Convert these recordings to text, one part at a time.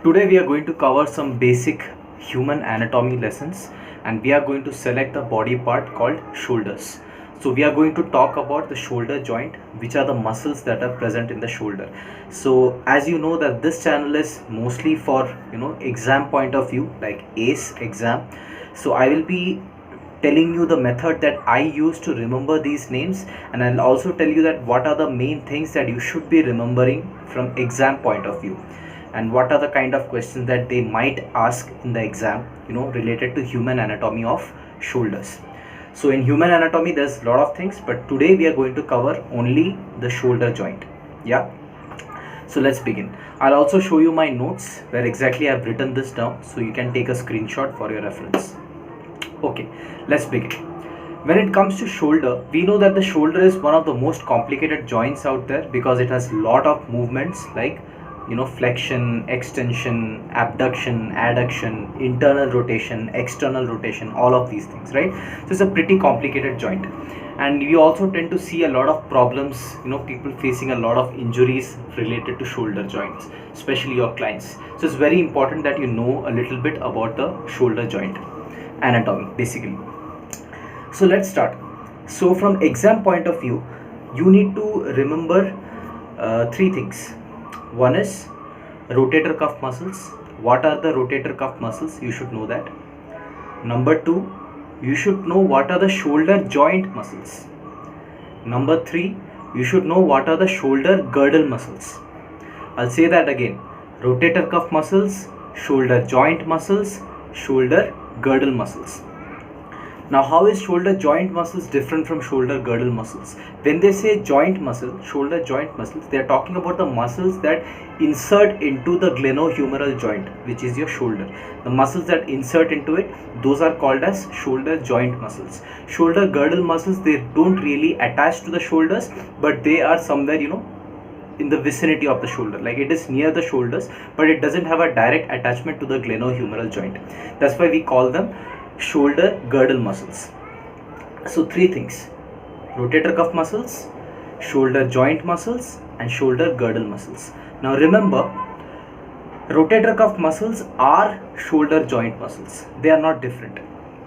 Today we are going to cover some basic human anatomy lessons, and we are going to select the body part called shoulders. So we are going to talk about the shoulder joint, which are the muscles that are present in the shoulder. So as you know that this channel is mostly for exam point of view, like ACE exam. So I will be telling you the method that I use to remember these names, and I'll also tell you that what are the main things that you should be remembering from exam point of view, and what are the kind of questions that they might ask in the exam related to human anatomy of shoulders. So in human anatomy there's a lot of things, but today we are going to cover only the shoulder joint. Yeah, so let's begin. I'll also show you my notes where exactly I've written this down, so you can take a screenshot for your reference. Okay, let's begin. When it comes to shoulder, we know that the shoulder is one of the most complicated joints out there because it has a lot of movements like flexion, extension, abduction, adduction, internal rotation, external rotation, all of these things, right? So it's a pretty complicated joint, and you also tend to see a lot of problems, people facing a lot of injuries related to shoulder joints, especially your clients. So it's very important that you know a little bit about the shoulder joint anatomy basically. So let's start. So from exam point of view, you need to remember three things. One is rotator cuff muscles. What are the rotator cuff muscles? You should know that. Number two, you should know what are the shoulder joint muscles. Number three, you should know what are the shoulder girdle muscles. I'll say that again. Rotator cuff muscles, shoulder joint muscles, shoulder girdle muscles. Now, how is shoulder joint muscles different from shoulder girdle muscles? When they say joint muscle, shoulder joint muscles, they are talking about the muscles that insert into the glenohumeral joint, which is your shoulder. The muscles that insert into it, those are called as shoulder joint muscles. Shoulder girdle muscles, they don't really attach to the shoulders, but they are somewhere, in the vicinity of the shoulder, like it is near the shoulders, but it doesn't have a direct attachment to the glenohumeral joint. That's why we call them shoulder girdle muscles. So three things: rotator cuff muscles, shoulder joint muscles, and shoulder girdle muscles. Now remember, rotator cuff muscles are shoulder joint muscles. They are not different.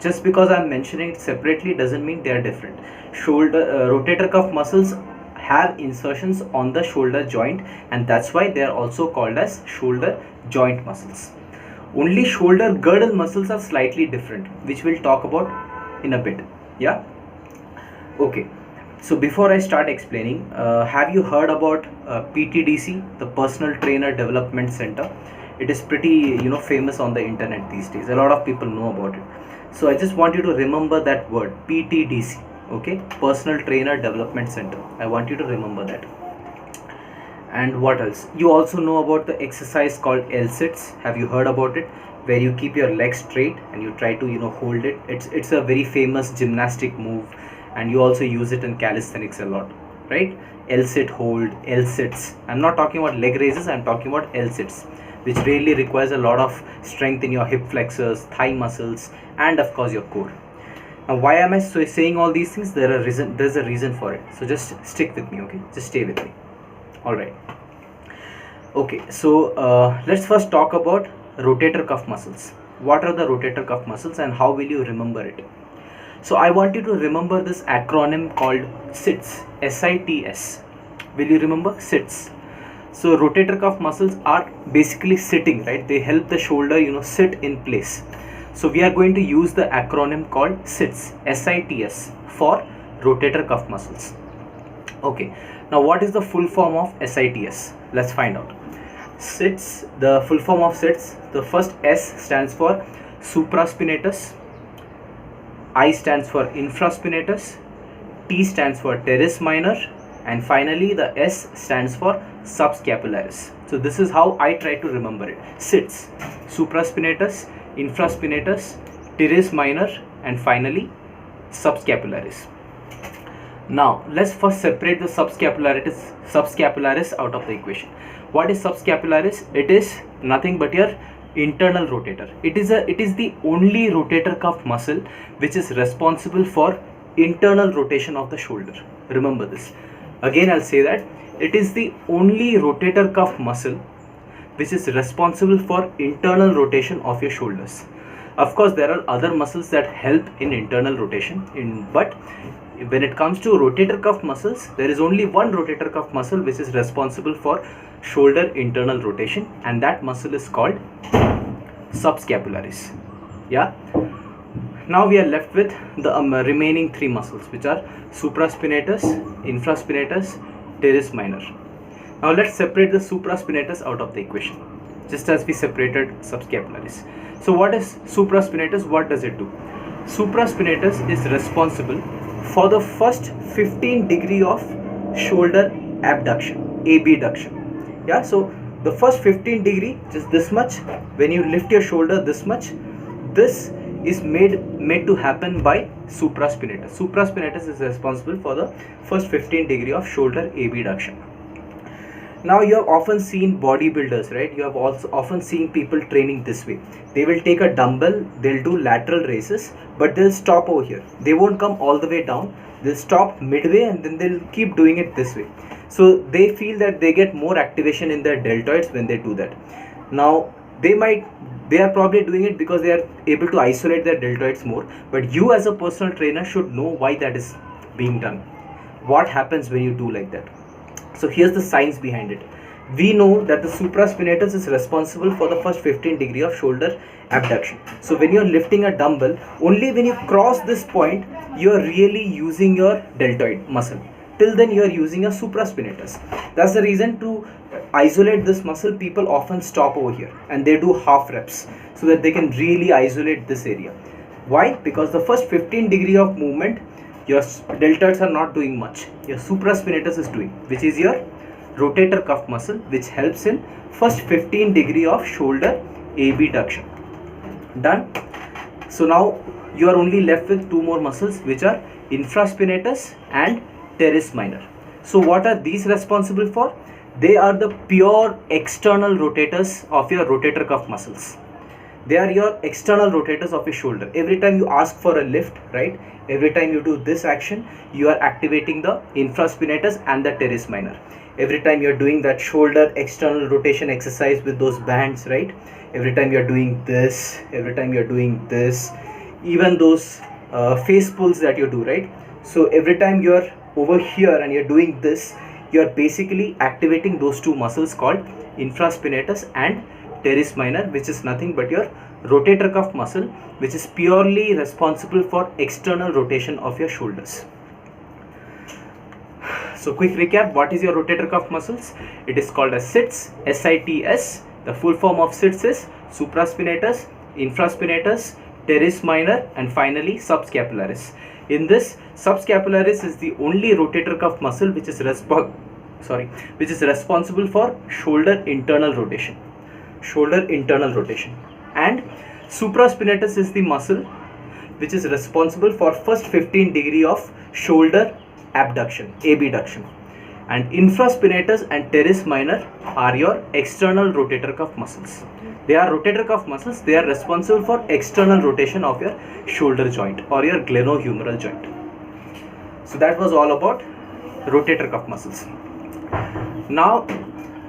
Just because I'm mentioning it separately doesn't mean they are different. Rotator cuff muscles have insertions on the shoulder joint, and that's why they are also called as shoulder joint muscles. Only shoulder girdle muscles are slightly different, which we'll talk about in a bit. Yeah, okay. So before I start explaining, have you heard about PTDC, the Personal Trainer Development Center? It is pretty famous on the internet these days. A lot of people know about it. So I just want you to remember that word, PTDC. Okay, Personal Trainer Development Center. I want you to remember that. And what else? You also know about the exercise called L-sits. Have you heard about it? Where you keep your legs straight and you try to hold it. It's a very famous gymnastic move, and you also use it in calisthenics a lot, right? L-sit hold, L-sits. I'm not talking about leg raises, I'm talking about L-sits, which really requires a lot of strength in your hip flexors, thigh muscles, and of course your core. Now, why am I saying all these things? There's a reason for it. So just stick with me, okay? Just stay with me. All right. Okay, so let's first talk about rotator cuff muscles. What are the rotator cuff muscles and how will you remember it? So I want you to remember this acronym called SITS, S-I-T-S. Will you remember SITS? So rotator cuff muscles are basically sitting, right? They help the shoulder, sit in place. So we are going to use the acronym called SITS, S-I-T-S, for rotator cuff muscles. Okay, now what is the full form of SITS? Let's find out. SITS, the full form of SITS, the first S stands for supraspinatus, I stands for infraspinatus, T stands for teres minor, and finally the S stands for subscapularis. So this is how I try to remember it. SITS, supraspinatus, infraspinatus, teres minor, and finally subscapularis. Now let's first separate the subscapularis out of the equation. What is subscapularis? It is nothing but your internal rotator. It is the only rotator cuff muscle which is responsible for internal rotation of the shoulder. Remember this. Again, I'll say that it is the only rotator cuff muscle which is responsible for internal rotation of your shoulders. Of course, there are other muscles that help in internal rotation, but when it comes to rotator cuff muscles, there is only one rotator cuff muscle which is responsible for shoulder internal rotation, and that muscle is called subscapularis. Yeah. Now we are left with the remaining three muscles, which are supraspinatus, infraspinatus, teres minor. Now let's separate the supraspinatus out of the equation, just as we separated subscapularis. So what is supraspinatus? What does it do? Supraspinatus is responsible for the first 15 degree of shoulder abduction, abduction. Yeah, so the first 15 degree, just this much, when you lift your shoulder this much, this is made to happen by supraspinatus. Supraspinatus is responsible for the first 15 degree of shoulder abduction. Now you have often seen bodybuilders, right? You have also often seen people training this way. They will take a dumbbell, they'll do lateral raises, but they'll stop over here. They won't come all the way down. They'll stop midway and then they'll keep doing it this way. So they feel that they get more activation in their deltoids when they do that. Now they are probably doing it because they are able to isolate their deltoids more, but you as a personal trainer should know why that is being done. What happens when you do like that? So here's the science behind it. We know that the supraspinatus is responsible for the first 15 degree of shoulder abduction. So when you're lifting a dumbbell, only when you cross this point, you're really using your deltoid muscle. Till then you are using a supraspinatus. That's the reason to isolate this muscle, people often stop over here and they do half reps so that they can really isolate this area. Why? Because the first 15 degree of movement, your deltoids are not doing much. Your supraspinatus is doing, which is your rotator cuff muscle, which helps in first 15 degree of shoulder abduction. Done. So now you are only left with two more muscles, which are infraspinatus and teres minor. So what are these responsible for? They are the pure external rotators of your rotator cuff muscles. They are your external rotators of your shoulder. Every time you ask for a lift, right? Every time you do this action, you are activating the infraspinatus and the teres minor. Every time you are doing that shoulder external rotation exercise with those bands, right? Every time you are doing this, every time you are doing this, even those face pulls that you do, right? So every time you are over here and you're doing this, you're basically activating those two muscles called infraspinatus and teres minor, which is nothing but your rotator cuff muscle, which is purely responsible for external rotation of your shoulders. So quick recap, what is your rotator cuff muscles? It is called as SITS, S-I-T-S. The full form of SITS is supraspinatus, infraspinatus, teres minor, and finally subscapularis. In this, subscapularis is the only rotator cuff muscle which is responsible for shoulder internal rotation. And supraspinatus is the muscle which is responsible for first 15 degree of shoulder abduction. And infraspinatus and teres minor are your external rotator cuff muscles. They are rotator cuff muscles. They are responsible for external rotation of your shoulder joint or your glenohumeral joint. So that was all about rotator cuff muscles. Now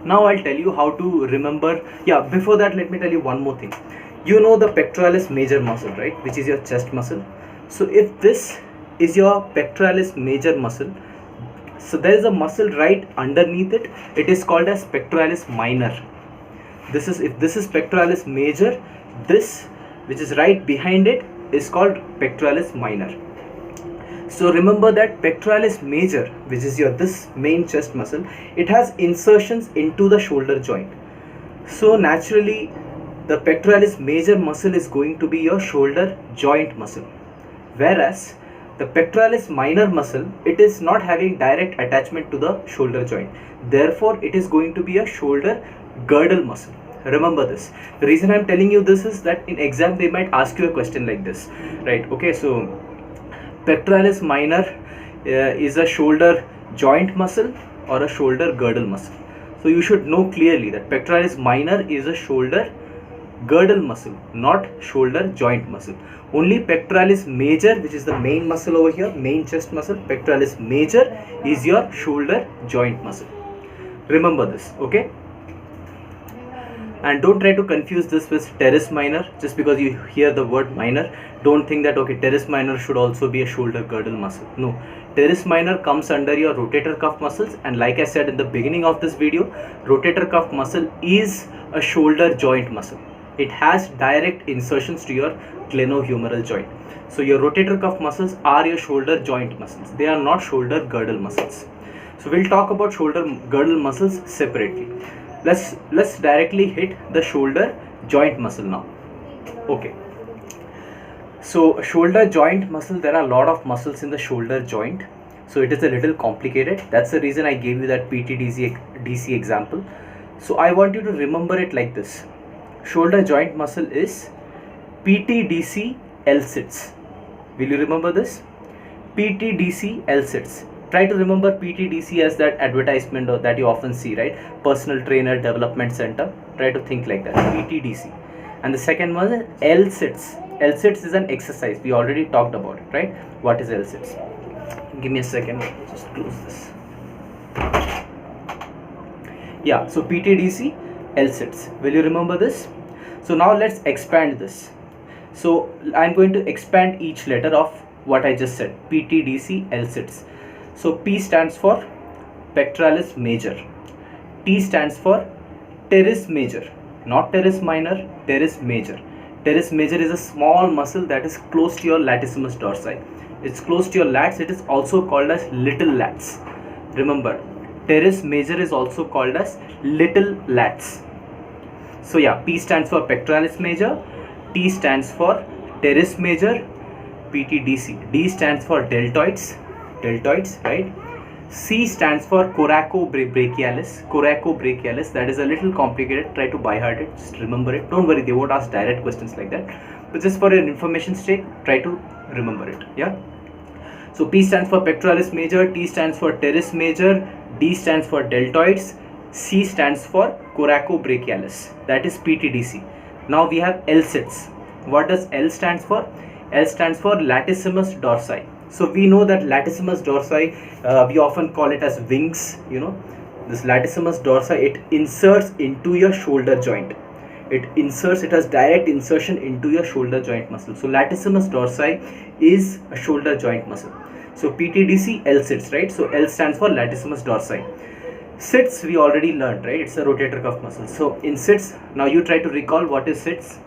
I'll tell you how to remember. Yeah, before that, let me tell you one more thing. You know the pectoralis major muscle, right? Which is your chest muscle. So if this is your pectoralis major muscle, so there is a muscle right underneath it. It is called as pectoralis minor. If this is pectoralis major, this which is right behind it is called pectoralis minor. So remember that pectoralis major, which is this main chest muscle, it has insertions into the shoulder joint. So naturally the pectoralis major muscle is going to be your shoulder joint muscle, whereas the pectoralis minor muscle, it is not having direct attachment to the shoulder joint. Therefore it is going to be a shoulder girdle muscle. Remember this. The reason I am telling you this is that in exam they might ask you a question like this, right? Okay, so pectoralis minor is a shoulder joint muscle or a shoulder girdle muscle. So you should know clearly that pectoralis minor is a shoulder girdle muscle, not shoulder joint muscle. Only pectoralis major, which is the main muscle over here, main chest muscle, pectoralis major is your shoulder joint muscle. Remember this, okay? And don't try to confuse this with teres minor. Just because you hear the word minor, don't think that okay, teres minor should also be a shoulder girdle muscle. No, teres minor comes under your rotator cuff muscles, and like I said in the beginning of this video, rotator cuff muscle is a shoulder joint muscle. It has direct insertions to your glenohumeral joint. So your rotator cuff muscles are your shoulder joint muscles. They are not shoulder girdle muscles. So we'll talk about shoulder girdle muscles separately. Let's directly hit the shoulder joint muscle now. Okay. So shoulder joint muscle, there are a lot of muscles in the shoulder joint. So it is a little complicated. That's the reason I gave you that PTDC example. So I want you to remember it like this. Shoulder joint muscle is PTDC L-sits. Will you remember this? PTDC L-sits. Try to remember PTDC as that advertisement or that you often see, right? Personal Trainer Development Center. Try to think like that. PTDC. And the second one is L-sits. L-sits is an exercise. We already talked about it, right? What is L-sits? Give me a second. Just close this. Yeah, so PTDC L-sits. Will you remember this? So now let's expand this. So I'm going to expand each letter of what I just said. PTDC L-sits. So P stands for pectoralis major. T stands for teres major. Not teres minor, teres major. Teres major is a small muscle that is close to your latissimus dorsi. It's close to your lats. It is also called as little lats. Remember, teres major is also called as little lats. So yeah, P stands for pectoralis major. T stands for teres major. PTDC. D stands for deltoids, right? C stands for coracobrachialis. That is a little complicated. Try to by heart it. Just remember it. Don't worry, they won't ask direct questions like that. But just for your information's sake, try to remember it. Yeah. So P stands for pectoralis major. T stands for teres major. D stands for deltoids. C stands for coracobrachialis. That is PTDC. Now we have L-sits. What does L stands for? L stands for latissimus dorsi. So we know that latissimus dorsi, we often call it as wings. You know, this latissimus dorsi, it inserts into your shoulder joint. It has direct insertion into your shoulder joint muscle. So latissimus dorsi is a shoulder joint muscle. So PTDC L-sits, right? So L stands for latissimus dorsi. Sits we already learned, right? It's a rotator cuff muscle. So in sits, now you try to recall what is sits.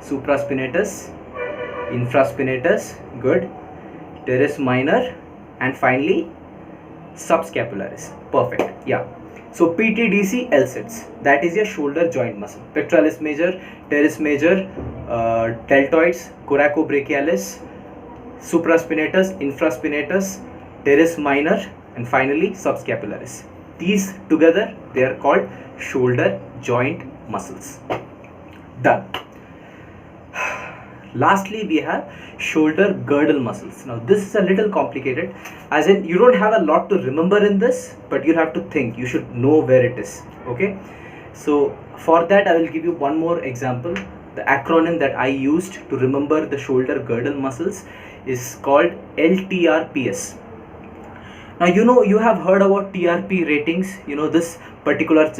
Supraspinatus, infraspinatus, good, teres minor, and finally subscapularis. Perfect. Yeah. So PTDC L-sits, that is your shoulder joint muscle. Pectoralis major, teres major, deltoids, coracobrachialis, supraspinatus, infraspinatus, teres minor, and finally subscapularis. These together, they are called shoulder joint muscles. Done. Lastly, we have shoulder girdle muscles. Now this is a little complicated, as in you don't have a lot to remember in this, but you have to think. You should know where it is. Okay, so for that I will give you one more example. The acronym that I used to remember the shoulder girdle muscles is called LTRPS. Now you have heard about TRP ratings. You know, this particular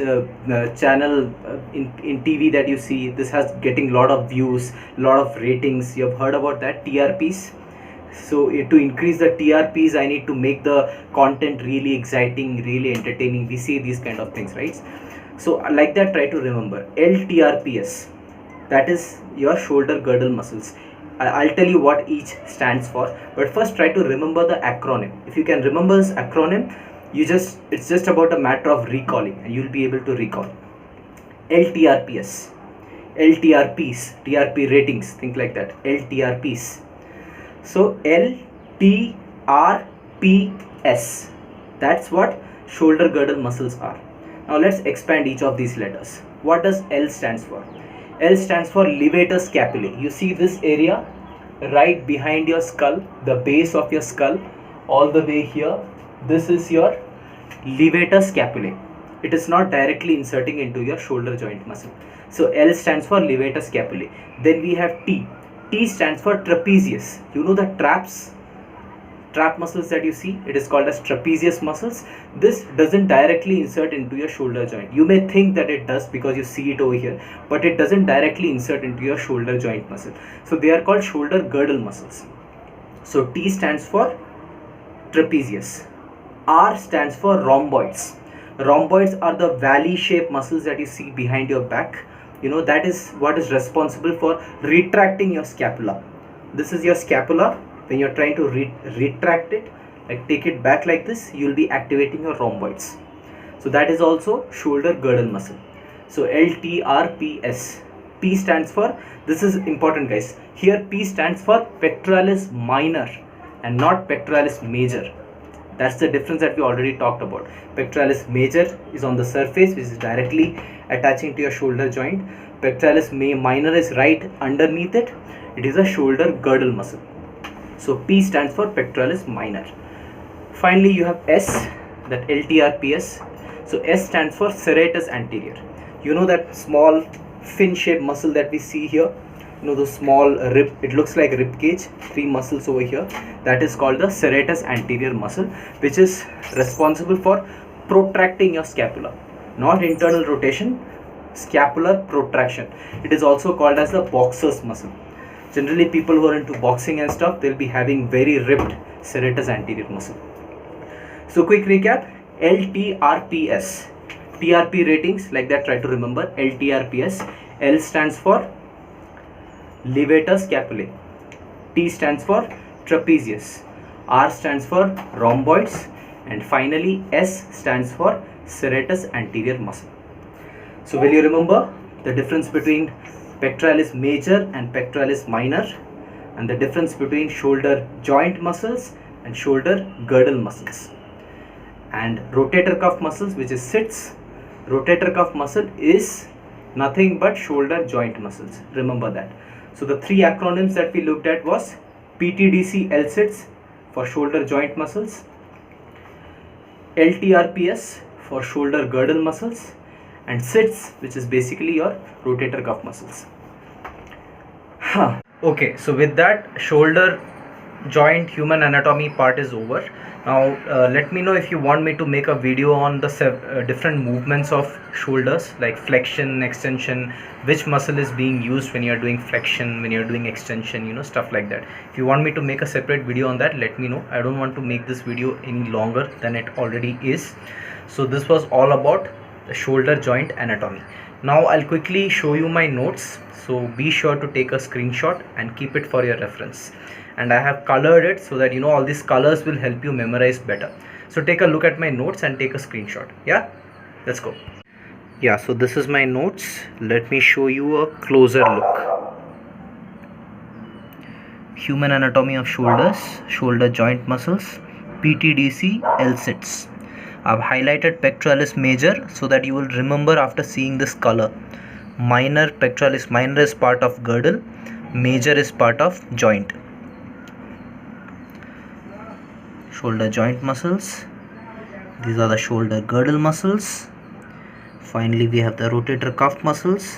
channel in TV that you see, this has getting lot of views, lot of ratings. You have heard about that, TRPs. So to increase the TRPs, I need to make the content really exciting, really entertaining. We see these kind of things, right? So like that, try to remember LTRPS. That is your shoulder girdle muscles. I'll tell you what each stands for, but first try to remember the acronym. If you can remember this acronym, it's just about a matter of recalling, and you'll be able to recall. LTRPS, LTRPs, TRP ratings, think like that. LTRPs. So LTRPS, that's what shoulder girdle muscles are. Now let's expand each of these letters. What does L stands for? L stands for levator scapulae. You see this area right behind your skull, the base of your skull, all the way here. This is your levator scapulae. It is not directly inserting into your shoulder joint muscle. So L stands for levator scapulae. Then we have T. T stands for trapezius. You know the traps? trap muscles that you see, it is called as trapezius muscles. This doesn't directly insert into your shoulder joint. You may think that it does because you see it over here, but it doesn't directly insert into your shoulder joint muscle. So they are called shoulder girdle muscles. So T stands for trapezius. R stands for rhomboids. Rhomboids are the valley shaped muscles that you see behind your back. That is what is responsible for retracting your scapula. This is your scapula. When you're trying to retract it, like take it back like this, you'll be activating your rhomboids. So that is also shoulder girdle muscle. So LTRPS. P stands for, this is important guys, here P stands for pectoralis minor and not pectoralis major. That's the difference that we already talked about. Pectoralis major is on the surface, which is directly attaching to your shoulder joint. Pectoralis minor is right underneath it. It is a shoulder girdle muscle. So P stands for pectoralis minor. Finally, you have S, that LTRPS. So S stands for serratus anterior. That small fin shaped muscle that we see here. The small rib, it looks like rib cage, 3 muscles over here. That is called the serratus anterior muscle, which is responsible for protracting your scapula. Not internal rotation, scapular protraction. It is also called as the boxer's muscle. Generally, people who are into boxing and stuff, they'll be having very ripped serratus anterior muscle. So quick recap, LTRPS. TRP ratings, like that, try to remember. LTRPS. L stands for levator scapulae. T stands for trapezius. R stands for rhomboids. And finally, S stands for serratus anterior muscle. So will you remember the difference between pectoralis major and pectoralis minor, and the difference between shoulder joint muscles and shoulder girdle muscles, and rotator cuff muscles, which is sits. Rotator cuff muscle is nothing but shoulder joint muscles. Remember that. So the 3 acronyms that we looked at was PTDC LSITS for shoulder joint muscles, LTRPS for shoulder girdle muscles, and SITS, which is basically your rotator cuff muscles. Okay, so with that, shoulder joint human anatomy part is over. Now let me know if you want me to make a video on the different movements of shoulders, like flexion, extension, which muscle is being used when you are doing flexion, when you are doing extension, stuff like that. If you want me to make a separate video on that, let me know. I don't want to make this video any longer than it already is. So this was all about the shoulder joint anatomy. Now I'll quickly show you my notes, so be sure to take a screenshot and keep it for your reference. And I have colored it so that all these colors will help you memorize better. So take a look at my notes and take a screenshot. Yeah, let's go. Yeah, so this is my notes. Let me show you a closer look. Human anatomy of shoulders, shoulder joint muscles, PTDC LSITS. I've highlighted pectoralis major so that you will remember after seeing this color. Minor, pectoralis minor is part of girdle, major is part of joint. Shoulder joint muscles, these are the shoulder girdle muscles. Finally, we have the rotator cuff muscles,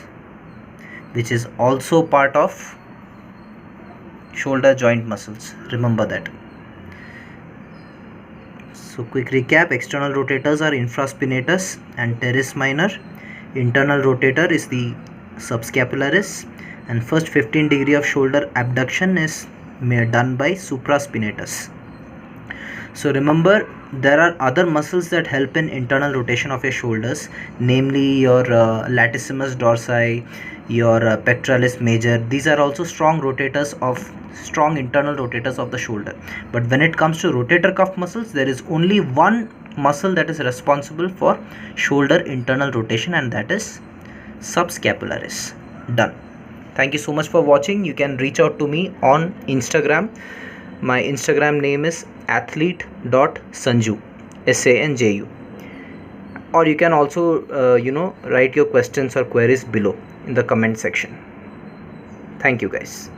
which is also part of shoulder joint muscles. Remember that. So quick recap, external rotators are infraspinatus and teres minor. Internal rotator is the subscapularis, and first 15 degree of shoulder abduction is done by supraspinatus. So remember, there are other muscles that help in internal rotation of your shoulders, namely your latissimus dorsi, your pectoralis major. These are also strong internal rotators of the shoulder. But when it comes to rotator cuff muscles, there is only one muscle that is responsible for shoulder internal rotation, and that is subscapularis. Done. Thank you so much for watching. You can reach out to me on Instagram. My Instagram name is athlete.sanju, SANJU. Or you can also write your questions or queries below in the comment section. Thank you guys.